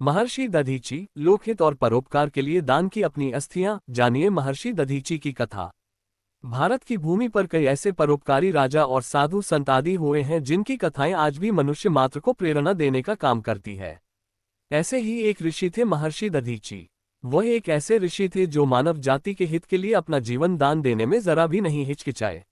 महर्षि दधीची, लोकहित और परोपकार के लिए दान की अपनी अस्थियां। जानिए महर्षि दधीची की कथा। भारत की भूमि पर कई ऐसे परोपकारी राजा और साधु संत आदि हुए हैं जिनकी कथाएं आज भी मनुष्य मात्र को प्रेरणा देने का काम करती है। ऐसे ही एक ऋषि थे महर्षि दधीची। वह एक ऐसे ऋषि थे जो मानव जाति के हित के लिए अपना जीवन दान देने में जरा भी नहीं हिचकिचाए।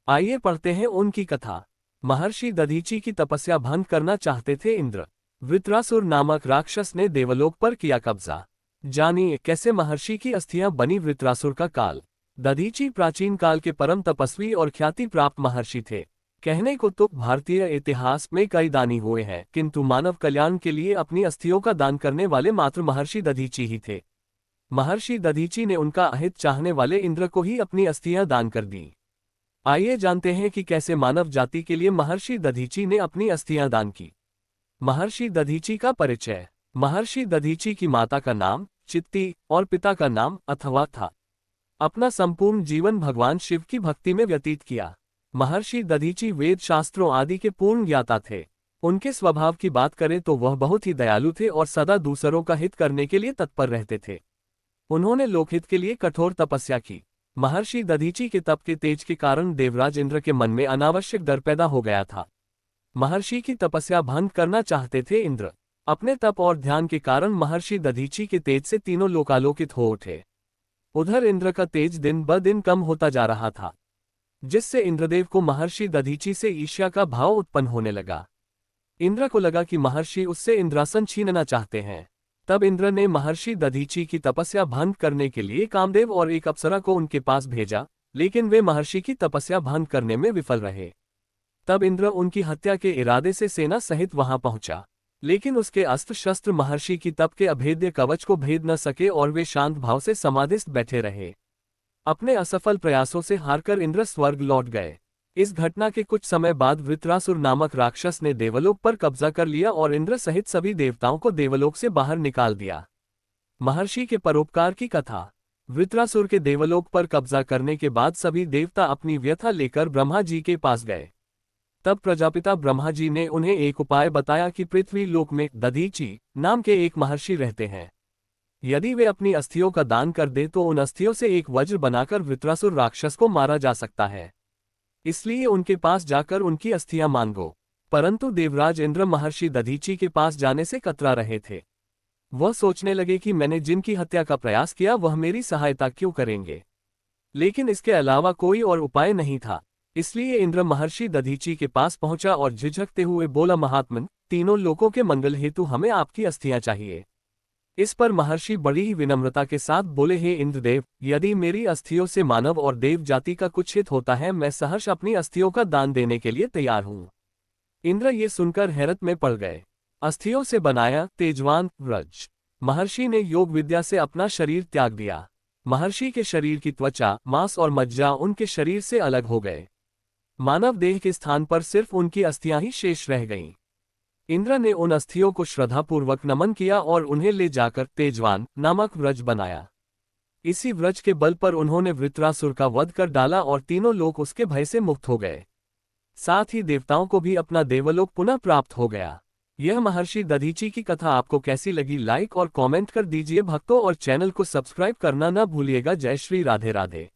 आइए पढ़ते हैं उनकी कथा। महर्षि दधीची की तपस्या भंग करना चाहते थे इंद्र। वृत्रासुर नामक राक्षस ने देवलोक पर किया कब्जा। जानिए कैसे महर्षि की अस्थियां बनी वृत्रासुर का काल। दधीची प्राचीन काल के परम तपस्वी और ख्याति प्राप्त महर्षि थे। कहने को तो भारतीय इतिहास में कई दानी हुए हैं, किंतु मानव कल्याण के लिए अपनी अस्थियों का दान करने वाले मात्र महर्षि दधीची ही थे। महर्षि दधीची ने उनका अहित चाहने वाले इंद्र को ही अपनी अस्थियां दान कर दी। आइए जानते हैं कि कैसे मानव जाति के लिए महर्षि दधीची ने अपनी अस्थियां दान की। महर्षि दधीची का परिचय। महर्षि दधीची की माता का नाम चित्ती और पिता का नाम अथवा था। अपना संपूर्ण जीवन भगवान शिव की भक्ति में व्यतीत किया। महर्षि दधीची वेद शास्त्रों आदि के पूर्ण ज्ञाता थे। उनके स्वभाव की बात करें तो वह बहुत ही दयालु थे और सदा दूसरों का हित करने के लिए तत्पर रहते थे। उन्होंने लोकहित के लिए कठोर तपस्या की। महर्षि दधीची के तप के तेज के कारण देवराज इंद्र के मन में अनावश्यक डर पैदा हो गया था। महर्षि की तपस्या भंग करना चाहते थे इंद्र। अपने तप और ध्यान के कारण महर्षि दधीची के तेज से तीनों लोकालोकित हो उठे। उधर इंद्र का तेज दिन ब दिन कम होता जा रहा था, जिससे इंद्रदेव को महर्षि दधीची से ईर्ष्या का भाव उत्पन्न होने लगा। इंद्र को लगा कि महर्षि उससे इंद्रासन छीनना चाहते हैं। तब इंद्र ने महर्षि दधीची की तपस्या भंग करने के लिए कामदेव और एक अप्सरा को उनके पास भेजा, लेकिन वे महर्षि की तपस्या भंग करने में विफल रहे। तब इंद्र उनकी हत्या के इरादे से सेना सहित वहां पहुंचा, लेकिन उसके अस्त्र शस्त्र महर्षि की तप के अभेद्य कवच को भेद न सके और वे शांत भाव से समाधिस्थ बैठे रहे। अपने असफल प्रयासों से हारकर इंद्र स्वर्ग लौट गए। इस घटना के कुछ समय बाद वृत्रासुर नामक राक्षस ने देवलोक पर कब्जा कर लिया और इंद्र सहित सभी देवताओं को देवलोक से बाहर निकाल दिया। महर्षि के परोपकार की कथा। वृत्रासुर के देवलोक पर कब्जा करने के बाद सभी देवता अपनी व्यथा लेकर ब्रह्मा जी के पास गए। तब प्रजापिता ब्रह्मा जी ने उन्हें एक उपाय बताया कि पृथ्वी लोक में दधीची नाम के एक महर्षि रहते हैं। यदि वे अपनी अस्थियों का दान कर दे तो उन अस्थियों से एक वज्र बनाकर वृत्रासुर राक्षस को मारा जा सकता है। इसलिए उनके पास जाकर उनकी अस्थियां मांगो। परंतु देवराज इंद्र महर्षि दधीची के पास जाने से कतरा रहे थे। वह सोचने लगे कि मैंने जिनकी हत्या का प्रयास किया वह मेरी सहायता क्यों करेंगे, लेकिन इसके अलावा कोई और उपाय नहीं था। इसलिए इंद्र महर्षि दधीची के पास पहुंचा और झिझकते हुए बोला, महात्मन, तीनों लोकों के मंगल हेतु हमें आपकी अस्थियां चाहिए। इस पर महर्षि बड़ी ही विनम्रता के साथ बोले, हे इंद्रदेव, यदि मेरी अस्थियों से मानव और देव जाति का कुछ हित होता है मैं सहर्ष अपनी अस्थियों का दान देने के लिए तैयार हूं। इंद्र ये सुनकर हैरत में पड़ गए। अस्थियों से बनाया तेजवान व्रज। महर्षि ने योग विद्या से अपना शरीर त्याग दिया। महर्षि के शरीर की त्वचा, मांस और मज्जा उनके शरीर से अलग हो गए। मानव देह के स्थान पर सिर्फ उनकी अस्थियां ही शेष रह गईं। इंद्र ने उन अस्थियों को श्रद्धापूर्वक नमन किया और उन्हें ले जाकर तेजवान नामक व्रज बनाया। इसी व्रज के बल पर उन्होंने वृत्रासुर का वध कर डाला और तीनों लोग उसके भय से मुक्त हो गए। साथ ही देवताओं को भी अपना देवलोक पुनः प्राप्त हो गया। यह महर्षि दधीची की कथा आपको कैसी लगी, लाइक और कमेंट कर दीजिए भक्तों, और चैनल को सब्सक्राइब करना न भूलिएगा। जय श्री राधे राधे।